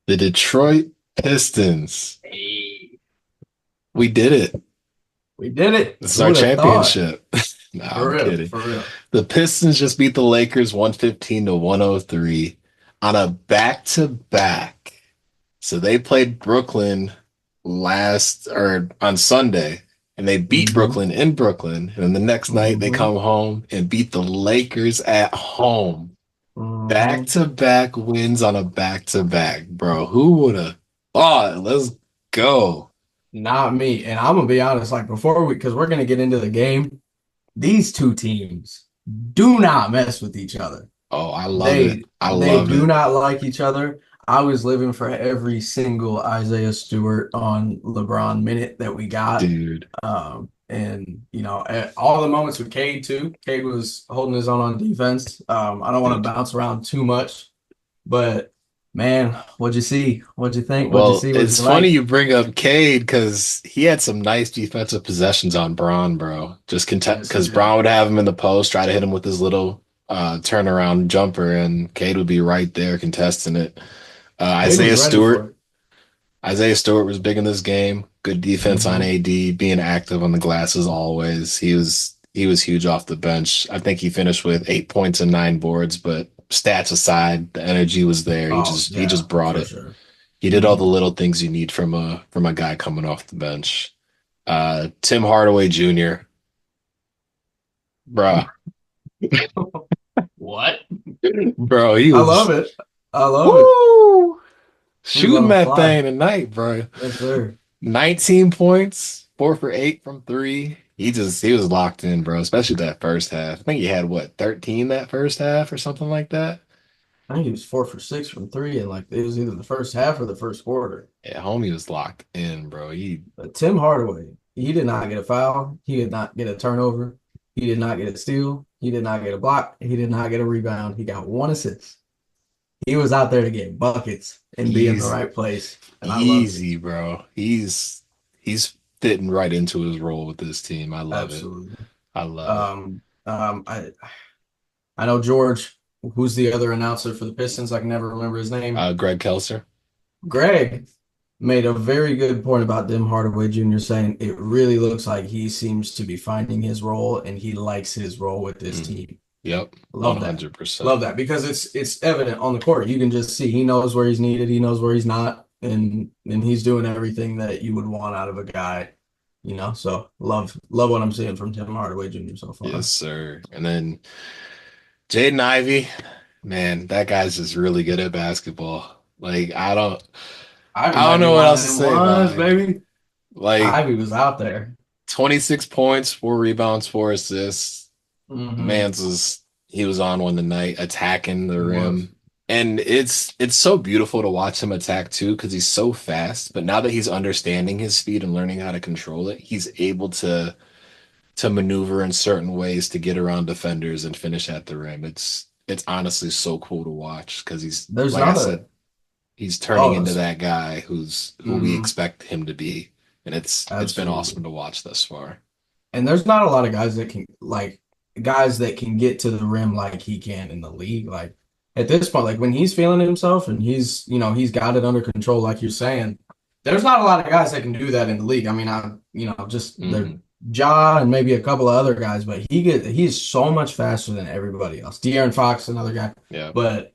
The Detroit Pistons. Hey, We did it. we did it. This is Who our would have thought? championship. Nah, For I'm real, kidding. for real. The Pistons just beat the Lakers 115 to 103 on a back-to-back. So they played Brooklyn last or on Sunday, and they beat Mm-hmm. Brooklyn in Brooklyn. And then the next night they Mm-hmm. come home and beat the Lakers at home. Mm-hmm. Back-to-back wins on a back-to-back, bro. Who would have thought? Let's go. Not me. And I'm gonna be honest, like before because we're gonna get into the game, these two teams do not mess with each other. Oh, I love it. They I they love do it. not like each other. I was living for every single Isaiah Stewart on LeBron minute that we got. Dude. And all the moments with Cade too. Cade was holding his own on defense. I don't want to Dude. bounce around too much, but man, what'd you see? What'd you think? What'd you Well, see? What'd you it's funny like? you bring up Cade because he had some nice defensive possessions on Braun, bro. Just Yes, he because did. Braun would have him in the post, try to hit him with his little turnaround jumper, and Cade would be right there contesting it. Cade was ready for it. Isaiah Stewart was big in this game. Good defense on Hmm. AD, being active on the glass as always. He was huge off the bench. I think he finished with 8 points and 9 boards, but stats aside, the energy was there. He Oh just he yeah, just brought for it. sure. He did all Hmm. the little things you need from a guy coming off the bench. Tim Hardaway Jr., bruh, What? bro, he I love was it. I love it. woo He was shooting on a that fly. thing tonight, bro. Yes, sir. 19 points, 4 for 8 from three. He was locked in, bro, especially that first half. I think he had what, 13 that first half or something like that. I think he was 4 for 6 from three, and like it was either the first half or the first quarter. Yeah, homie was locked in, bro. But Tim Hardaway, he did not get a foul. He did not get a turnover. He did not get a steal. He did not get a block. He did not get a rebound. He got one assist. He was out there to get buckets and be in the Easy, right place, and I loved it. easy, bro. He's fitting right into his role with this team. I love it. Absolutely. I love it. Um, I know George, who's the other announcer for the Pistons. I can never remember his name. Greg Kelser. Greg made a very good point about Tim Hardaway Jr. saying it really looks like he seems to be finding his role and he likes his role with this Mm, team. yep, Love that. 100%. Love that because it's evident on the court. You can just see he knows where he's needed, he knows where he's not, and he's doing everything that you would want out of a guy, So love what I'm seeing from Tim Hardaway Jr. so Yes, far. sir. And then Jaden Ivey, man, that guy's just really good at basketball. Like Ivy I don't might be know what one of else to them say about ones, Ivy. baby. Like Ivy was out there. 26 points, 4 rebounds, 4 assists. Hmm. Mans was he was on one tonight, attacking the He was. rim. And it's so beautiful to watch him attack too, because he's so fast. But now that he's understanding his speed and learning how to control it, he's able to maneuver in certain ways to get around defenders and finish at the rim. It's honestly so cool to watch because he's There's like I not a said, he's turning oh into that's, that guy who we mhm, expect him to be. And it's been awesome absolutely. to watch thus far. And there's not a lot of guys that can get to the rim like he can in the league. Like at this point, like when he's feeling himself and he's got it under control, like you're saying, there's not a lot of guys that can do that in the league. I mean, just their Hmm. Ja and maybe a couple of other guys, but he's so much faster than everybody else. De'Aaron Fox, another guy. Yeah. But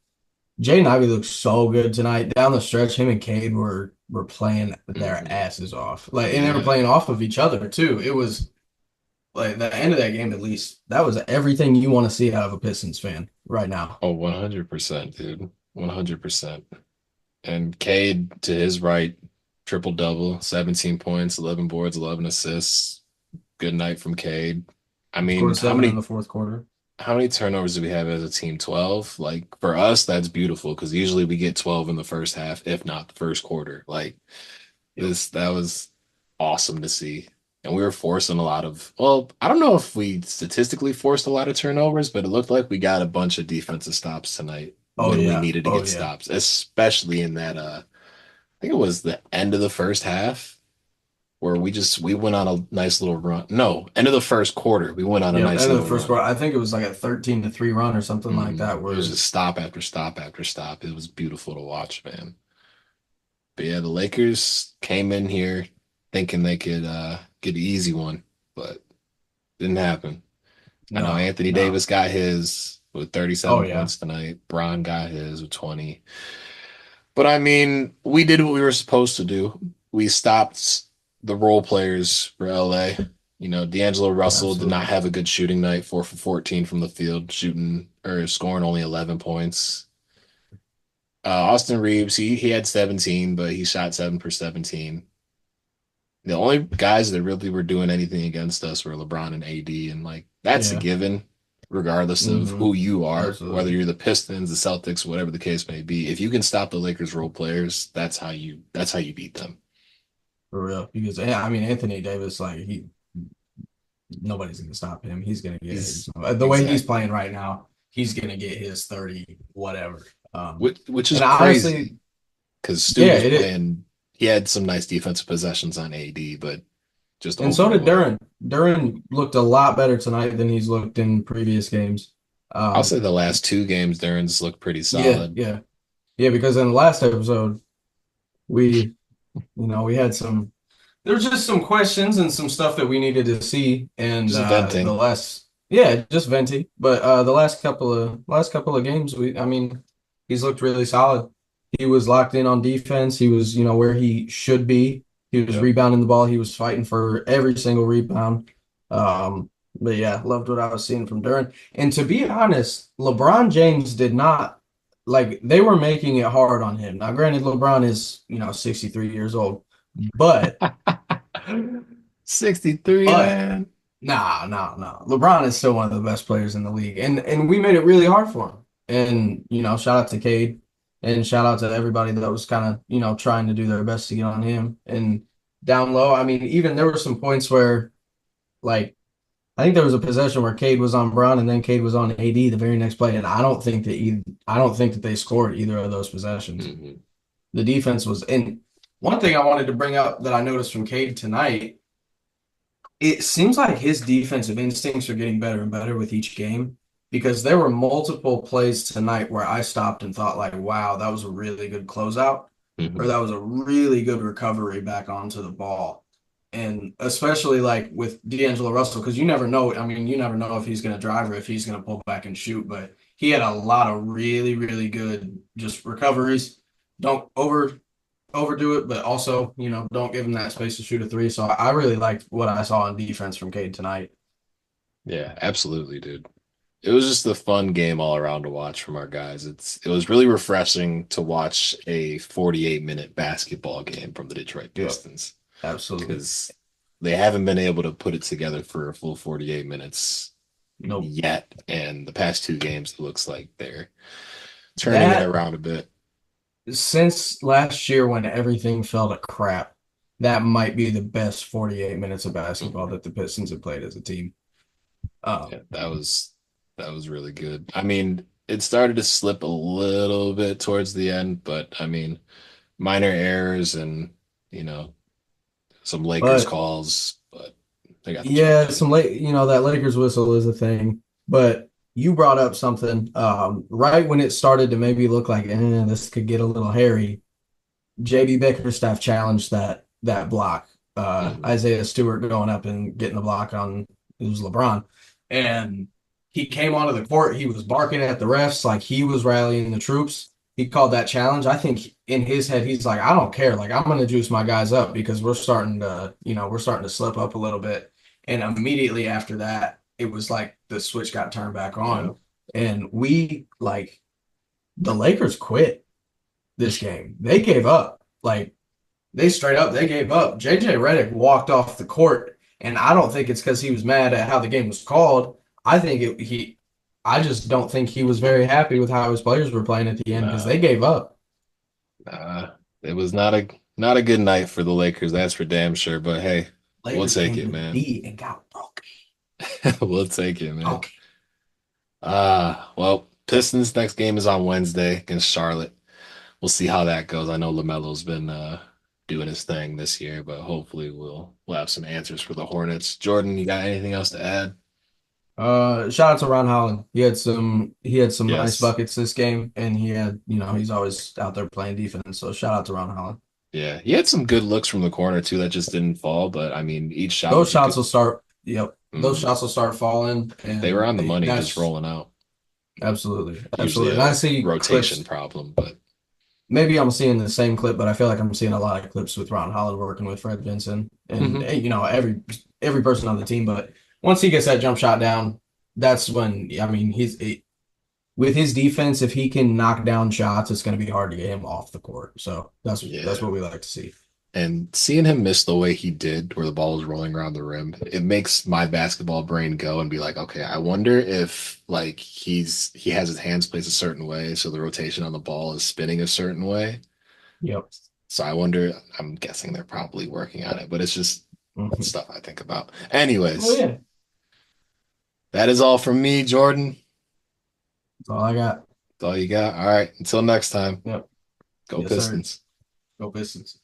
Jaden Ivey looked so good tonight. Down the stretch, him and Cade were playing their Hmm. asses off. Like, and they were Yeah. playing off of each other too. It was like the end of that game, at least, that was everything you want to see out of a Pistons fan right now. Oh, 100%, dude. 100%. And Cade to his right, triple double, 17 points, 11 boards, 11 assists. Good night from Cade. I mean, Scored seven in the fourth quarter. how many turnovers do we have as a team? 12? Like for us, that's beautiful because usually we get 12 in the first half, if not the first quarter. Like Yep. that was awesome to see. And we were forcing a lot of, well, I don't know if we statistically forced a lot of turnovers, but it looked like we got a bunch of defensive stops tonight Oh when we yeah. needed to Oh get yeah. stops, especially in that I think it was the end of the first half where we went on a nice little run. No, end of the first quarter, we went on a Yep. nice And the little first run. quarter, I think it was like a 13-3 run or something like that. It was Where just stop after stop after stop. It was beautiful to watch, man. But yeah, the Lakers came in here thinking they could get an easy one, but didn't happen. I know No, Anthony no. Davis got his with Oh 37 yeah. points tonight. Bron got his with 20. But I mean, we did what we were supposed to do. We stopped the role players for LA. You know, D'Angelo Russell did not Absolutely. have a good shooting night, 4 for 14 from the field, shooting or scoring only 11 points. Austin Reeves, he had 17, but he shot 7 for 17. The only guys that really were doing anything against us were LeBron and AD, and like that's a Yeah. given, regardless of Hmm. who you are, whether Absolutely. you're the Pistons, the Celtics, whatever the case may be. If you can stop the Lakers role players, that's how you beat them. For real. Because yeah, I mean Anthony Davis, like he nobody's gonna stop him. He's gonna get his He's the way he's exactly, playing right now, he's gonna get his 30, whatever. which is And honestly, crazy because Stu yeah, was it playing. He had some nice defensive possessions on AD, but just and so did overall, Duran. Duran looked a lot better tonight than he's looked in previous games. I'll say Um, the last two games, Duran's looked pretty yeah, solid. yeah, yeah, because in the last episode, we, we had some, there's just some questions and some stuff that we needed to see. And Just the venting. last, yeah, just venti. But the last couple of games, I mean, he's looked really solid. He was locked in on defense. He was, where he should be. He was Yep. rebounding the ball. He was fighting for every single rebound. But yeah, loved what I was seeing from Duran. And to be honest, LeBron James did not like they were making it hard on him. Now, granted, LeBron is, 63 years old, but 63, but man. nah, nah, nah. LeBron is still one of the best players in the league, and we made it really hard for him. And shout out to Cade, and shout out to everybody that was kind of trying to do their best to get on him. And down low, I mean, even there were some points where like I think there was a possession where Cade was on Brown and then Cade was on AD the very next play, and I don't think that they scored either of those possessions. Hmm. The defense was, and one thing I wanted to bring up that I noticed from Cade tonight, it seems like his defensive instincts are getting better and better with each game because there were multiple plays tonight where I stopped and thought like, wow, that was a really good closeout or Hmm. that was a really good recovery back onto the ball. And especially like with D'Angelo Russell, because you never know. I mean, you never know if he's going to drive or if he's going to pull back and shoot, but he had a lot of really, really good just recoveries. Don't overdo it, but also, don't give him that space to shoot a three. So I really liked what I saw on defense from Cade tonight. Yeah, absolutely, dude. It was just a fun game all around to watch from our guys. It was really refreshing to watch a 48-minute basketball game from the Detroit Yep, Pistons absolutely. because they haven't been able to put it together for a full 48 minutes Nope. yet. And the past two games, it looks like they're turning it That around a bit. since last year when everything fell to crap, that might be the best 48 minutes of basketball Mhm. that the Pistons have played as a team. Yeah, Um, that was really good. I mean, it started to slip a little bit towards the end, but I mean, minor errors and you know some Lakers but calls, but they got the job yeah, done. some late, that Lakers whistle is a thing. But you brought up something right when it started to maybe look like this could get a little hairy. JB Bickerstaff challenged that block. Hmm. Isaiah Stewart going up and getting the block on it was LeBron. And he came onto the court, he was barking at the refs like he was rallying the troops. He called that challenge. I think in his head, he's like, I don't care. Like I'm gonna juice my guys up because we're starting to slip up a little bit. And immediately after that, it was like the switch got turned back Yeah. on. And we like the Lakers quit this game. They gave up. Like they straight up they gave up. JJ Redick walked off the court, and I don't think it's because he was mad at how the game was called. I think I just don't think he was very happy with how his players were playing at the end because they Nah, gave up. nah, it was not a good night for the Lakers. That's for damn sure. But hey, we'll Lakers take came it, to the man. D and got broken. We'll take it, man. Okay. Well, Pistons next game is on Wednesday against Charlotte. We'll see how that goes. I know LaMelo's been doing his thing this year, but hopefully we'll have some answers for the Hornets. Jordan, you got anything else to add? Shout out to Ron Holland. He had some nice Yes. buckets this game, and he's always out there playing defense. So shout out to Ron Holland. Yeah, he had some good looks from the corner too that just didn't fall. But I mean, each shot Those was a shots good. will start. Yep, those Mhm. shots will start falling, They were and on the money, just that's rolling out. absolutely, Usually absolutely. And I a see rotation clips. problem, but Maybe I'm seeing the same clip, but I feel like I'm seeing a lot of clips with Ron Holland working with Fred Vinson and Mhm. every person on the team. But once he gets that jump shot down, that's when I mean with his defense, if he can knock down shots, it's going to be hard to get him off the court. So that's Yeah. what we like to see. And seeing him miss the way he did, where the ball was rolling around the rim, it makes my basketball brain go and be like, okay, I wonder if like he has his hands placed a certain way, so the rotation on the ball is spinning a certain way. Yep. So I wonder, I'm guessing they're probably working on it, but it's just Mhm. stuff I think about. Oh Anyways, yeah, that is all from me, Jordan. that's all I got. That's all you got. All right, until next time, Yep. go Yes, sir. Pistons. Go Pistons.